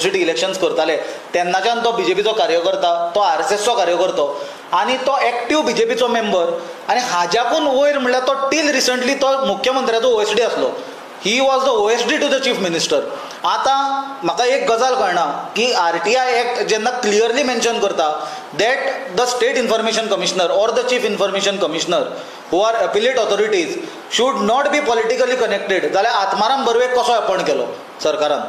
City elections करताले तेन्नाच्यान तो बीजेपीचो कार्यकर्ता, तो RSSचो कार्यकर्तो आनी तो एक्टीव बीजेपीचो मेंबर आनी हाज्याकून वयर म्हणल्यार तो टील रिसंटली तो मुख्यमंत्र्याचो OSD आसलो. He was the OSD to the chief minister. आतां म्हाका एक गजाल कळना की RTI एक्ट जेन्ना क्लियरली मेन्शन करता that the state information commissioner or the chief information commissioner who are appellate authorities should not be politically connected, जाल्यार आत्माराम बर्वेक कसो अपॉयंट केलो सरकारान.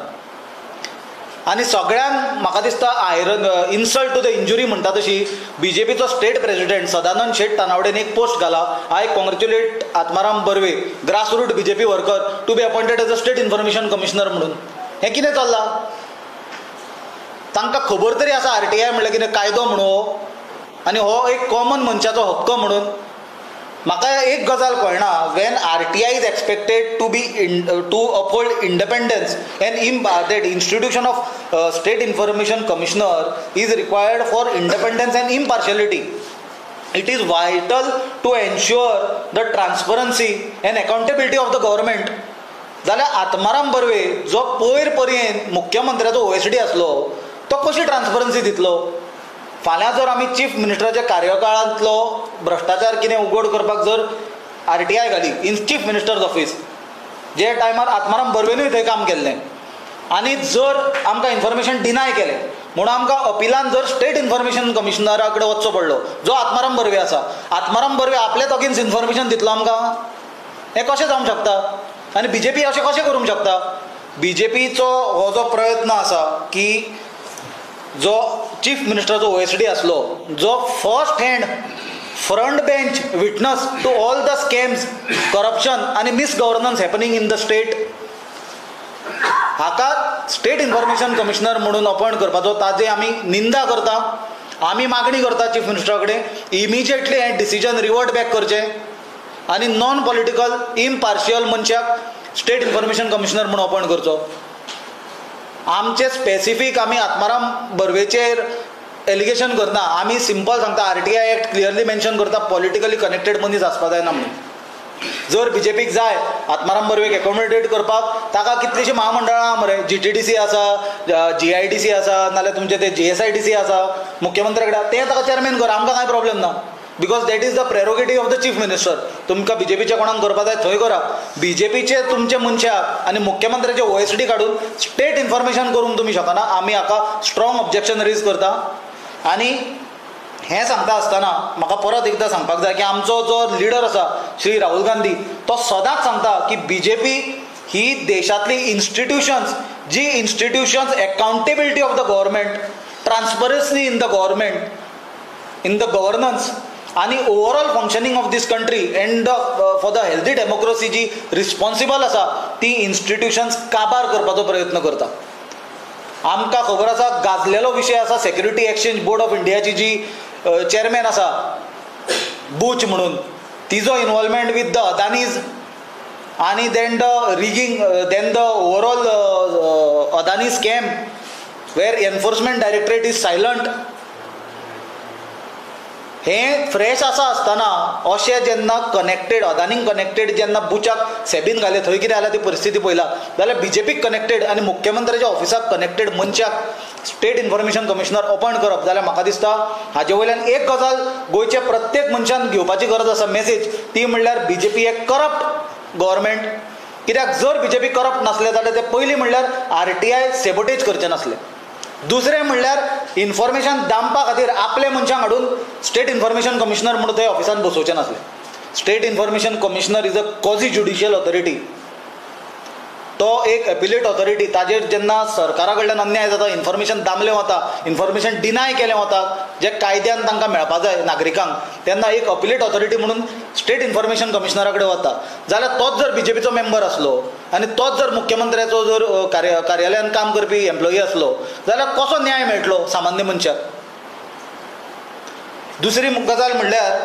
आनी सगळ्यान म्हाका दिसता इन्सल्ट टू द इंजुरी म्हणटा तशी बीजेपीचो स्टेट प्रेसिडेंट सदानंद शेट तानावडेन एक पोस्ट घाला, I congratulate Atmaram Barve grassroot BJP worker to be appointed as a state information commissioner म्हणून. हें कितें चल्लां? तांकां खबर तरी आसा RTI म्हणल्यार कितें कायदो म्हणून आनी हो एक कॉमन मनशाचो हक्क म्हणून. म्हाका एक गजाल कळना, when RTI is expected to uphold independence and that institution of state information commissioner is required for independence and impartiality. It is vital to ensure the transparency and accountability of the government. जाल्यार आत्माराम बर्वे जो पयर पर्यंत मुख्यमंत्र्याचो OSD आसलो तो कशी transparency दितलो? फाल्यां जर आमी चीफ मिनिस्टराच्या कार्यकाळांतलो भ्रश्टाचार कितें उघड करपाक जर RTI घाली इन चीफ मिनिस्टर्स ऑफीस, जे टायमार आत्माराम बर्वेनूय थंय काम केल्लें, आनी जर आमकां इन्फॉर्मेशन डिनाय केलें म्हणून आमकां अपिलान जर स्टेट इन्फॉर्मेशन कमिशनरा कडेन वचचो पडलो जो आत्माराम बर्वे आसा, आत्माराम बर्वे आपल्याच अगेन्स्ट इन्फॉर्मेशन दितलो आमकां? हें कशें जावंक शकता? आनी BJP अशें कशें करूंक शकता? BJPचो हो जो प्रयत्न आसा की जो चीफ मिनिस्टराचो OSD आसलो, जो first hand front bench witness to all the scams, corruption आनी misgovernance happening in the state, हाका स्टेट इन्फॉर्मेशन कमिशनर म्हणून अपॉयंट करपाचो ताजी आमी निंदा करता. आमी मागणी करता चीफ मिनिस्टरा कडेन इमिजिएटली हें डिसिजन रिवर्ट बॅक करचें आनी नॉन पॉलिटिकल इम्पार्शियल मनशाक स्टेट इन्फॉर्मेशन कमिशनर म्हणून अपॉयंट करचो. आमचे स्पेसिफीक आमी आत्माराम बर्वेचेर एलिगेशन करना, आमी सिंपल सांगता RTI एक्ट क्लियरली मेन्शन करता पॉलिटिकली कनेक्टेड मनीस आसपा जायना म्हणून. जर BJPक जाय आत्माराम बर्वेक एकोमोडेट करपाक, ताका कितलींशीं महामंडळां आहा मरे, GTDC आसा, GIDC आसा, नाल्यार तुमचे ते JSIDC आसा, मुख्यमंत्र्या कडेन तें ताका चेअरमॅन कर, आमकां कांय प्रॉब्लेम ना. Because that is the prerogative of the chief minister. तुमकां BJPच्या कोणाक करपा जाय थंय करा. BJPचे तुमचे मनशाक आनी मुख्यमंत्र्याचे OSD काडून स्टेट इन्फॉर्मेशन करूंक तुमी शकना. आमी हाका स्ट्रॉंग ऑब्जेक्शन रेज करता. आनी हें सांगता आसतना म्हाका परत एकदां सांगपाक जाय की आमचो जो लिडर आसा श्री राहुल गांधी, तो सदांच सांगता की BJP ही देशांतली इन्स्टिट्यूशन्स, जी institutions accountability of the government, transparency in the government, in the governance आनी overall functioning of this country and for the healthy democracy जी रिस्पॉन्सिबल आसा ती इन्स्टिट्यूशन्स काबार करपाचो प्रयत्न करता. आमकां खबर आसा गाजलेलो विशय आसा सेक्युरिटी एक्सचेंज बोर्ड ऑफ इंडियाची जी चेअरमॅन आसा बूच म्हणून, तिजो इन्वॉल्वमेंट विथ द अदानीज आनी then the rigging, then the overall Adani scam where enforcement directorate is silent. हें फ्रेश आसा आसतना अशें जेन्ना कनेक्टेड, अदानीक कनेक्टेड जेन्ना बुचाक सेबीन घाले, थंय कितें जाल्यार ती परिस्थिती पळयला, जाल्यार BJPक कनेक्टेड आनी मुख्यमंत्र्याच्या ऑफिसाक कनेक्टेड मनशाक स्टेट इन्फॉर्मेशन कमिशनर अपॉयंट करप, जाल्यार म्हाका दिसता हाजे वयल्यान एक गजाल गोंयच्या प्रत्येक मनशान घेवपाची गरज आसा मेसेज, ती म्हणल्यार BJP एक करप्ट गव्हर्मेंट. कित्याक जर BJP करप्ट नासले जाल्यार ते पयलीं म्हणल्यार RTI सेबोटेज करचे नासले. दुसरें म्हणल्यार इन्फॉर्मेशन दामपा खातीर आपले मनशांक हाडून स्टेट इन्फॉर्मेशन कमिशनर म्हणून थंय ऑफिसान बसोवचे नासले. State information commissioner is a quasi judicial authority. तो एक एपिलेट ऑथॉरिटी. ताजेर जेन्ना सरकारा कडल्यान अन्याय जाता, इन्फॉर्मेशन दामलें वता, इन्फॉर्मेशन डिनाय केलें वता जे कायद्यान तांकां मेळपा जाय नागरिकांक, तेन्ना एक अपिलेट ऑथॉरिटी म्हणून स्टेट इन्फॉर्मेशन कमिशनरा कडेन वता. जाल्यार तोच जर BJPचो मेंबर आसलो आनी तोच जर मुख्यमंत्र्याचो जर कार्यालयान काम करपी एम्प्लॉई आसलो जाल्यार कसो न्याय मेळटलो सामान्य मनशाक? दुसरी गजाल म्हणल्यार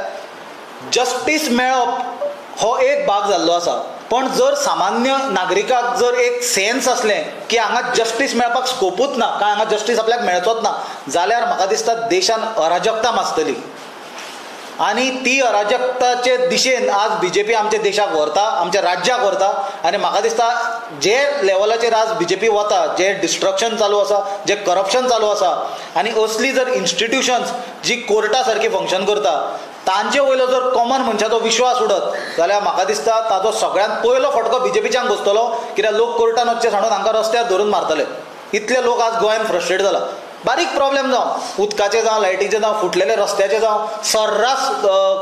जस्टीस मेळप हो एक भाग जाल्लो आसा, पण जर सामान्य नागरिकाक जर एक सेन्स असलें की हांगा जस्टीस मेळपाक स्कोपूच ना, काय हांगा जस्टीस आपल्याक मेळचोच ना, जाल्यार म्हाका दिसता देशान अराजकता माजतली. आनी ती अराजकताचे दिशेन आज BJP आमच्या देशाक व्हरता, आमच्या राज्याक व्हरता. आनी म्हाका दिसता जे लेवलाचेर आज BJP वता, जे डिस्ट्रक्शन चालू आसा, जे करप्शन चालू आसा, आनी असली जर इन्स्टिट्यूशन्स जी कोर्टा सारकी फंक्शन करता तांचे वयलो जर कॉमन मनशाचो विश्वास उडत जाल्यार म्हाका दिसता ताचो सगळ्यांत पयलो फटको BJPच्यांक बसतलो, कित्याक लोक कोर्टान वचचे सांडून हांकां रस्त्यार धरून मारतले. इतले लोक आज गोंयांत फ्रस्ट्रेट जाला. बारीक प्रॉब्लेम जावं, उदकाचे जावं, लायटीचे जावं, फुटलेले रस्त्याचे जावं, सर्रास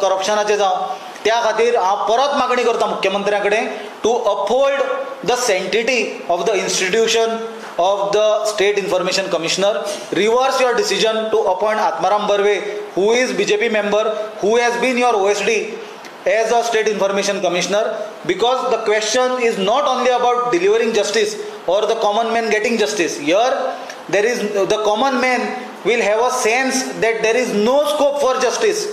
करप्शनाचे जावं, त्या खातीर हांव परत मागणी करता मुख्यमंत्र्या कडेन to uphold the sanctity of the institution of the State Information Commissioner, reverse your decision to appoint Atmaram Barve, who is BJP member, who has been your OSD, as a State Information Commissioner, because the question is not only about delivering justice or the common man getting justice. Here, there is the common man will have a sense that there is no scope for justice,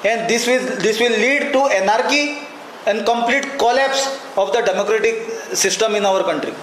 and this will lead to anarchy and complete collapse of the democratic system in our country.